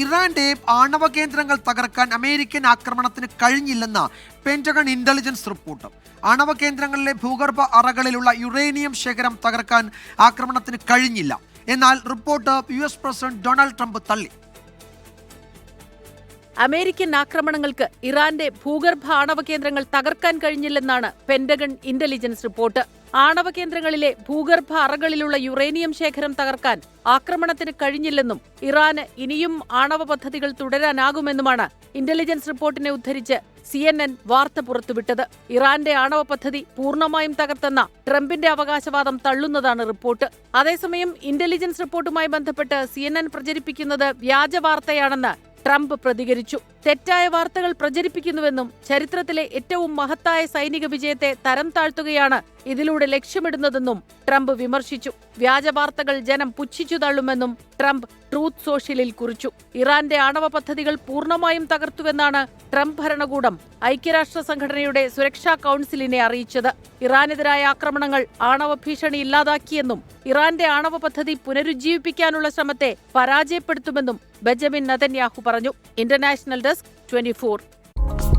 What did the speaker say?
ഇറാന്റെ ആണവ കേന്ദ്രങ്ങൾ തകർക്കാൻ അമേരിക്കൻ ആക്രമണത്തിന് കഴിഞ്ഞില്ലെന്ന പെന്റഗൺ ഇന്റലിജൻസ് റിപ്പോർട്ട്. ആണവ കേന്ദ്രങ്ങളിലെ ഭൂഗർഭ അറകളിലുള്ള യുറേനിയം ശേഖരം തകർക്കാൻ ആക്രമണത്തിന് കഴിഞ്ഞില്ല. എന്നാൽ report US president Donald Trump തള്ളി. അമേരിക്കൻ ആക്രമണങ്ങൾക്ക് ഇറാന്റെ ഭൂഗർഭ ആണവ കേന്ദ്രങ്ങൾ തകർക്കാൻ കഴിഞ്ഞില്ലെന്നാണ് പെന്റഗൺ ഇന്റലിജൻസ് റിപ്പോർട്ട്. ആണവ കേന്ദ്രങ്ങളിലെ ഭൂഗർഭ അറകളിലുള്ള യുറേനിയം ശേഖരം തകർക്കാൻ ആക്രമണത്തിന് കഴിഞ്ഞില്ലെന്നും ഇറാന് ഇനിയും ആണവ പദ്ധതികൾ തുടരാനാകുമെന്നുമാണ് ഇന്റലിജൻസ് റിപ്പോർട്ടിനെ ഉദ്ധരിച്ച് CNN വാർത്ത പുറത്തുവിട്ടത്. ഇറാന്റെ ആണവ പദ്ധതി പൂർണ്ണമായും തകർത്തെന്ന ട്രംപിന്റെ അവകാശവാദം തള്ളുന്നതാണ് റിപ്പോർട്ട്. അതേസമയം ഇന്റലിജൻസ് റിപ്പോർട്ടുമായി ബന്ധപ്പെട്ട് CNN പ്രചരിപ്പിക്കുന്നത് വ്യാജ വാർത്തയാണെന്ന് ട്രംപ് പ്രതികരിച്ചു. തെറ്റായ വാർത്തകൾ പ്രചരിപ്പിക്കുന്നുവെന്നും ചരിത്രത്തിലെ ഏറ്റവും മഹത്തായ സൈനിക വിജയത്തെ തരം താഴ്ത്തുകയാണ് ഇതിലൂടെ ലക്ഷ്യമിടുന്നതെന്നും ട്രംപ് വിമർശിച്ചു. വ്യാജ വാർത്തകൾ ജനം പുച്ഛിച്ചു തള്ളുമെന്നും ട്രംപ് ട്രൂത്ത് സോഷ്യലിൽ കുറിച്ചു. ഇറാന്റെ ആണവ പദ്ധതികൾ പൂർണ്ണമായും തകർത്തുവെന്നാണ് ട്രംപ് ഭരണകൂടം ഐക്യരാഷ്ട്ര സംഘടനയുടെ സുരക്ഷാ കൗൺസിലിനെ അറിയിച്ചത്. ഇറാനെതിരായ ആക്രമണങ്ങൾ ആണവ ഭീഷണി ഇല്ലാതാക്കിയെന്നും ഇറാന്റെ ആണവ പദ്ധതി പുനരുജ്ജീവിപ്പിക്കാനുള്ള ശ്രമത്തെ പരാജയപ്പെടുത്തുമെന്നും ബെഞ്ചമിൻ നെതന്യാഹു പറഞ്ഞു. International desk 24.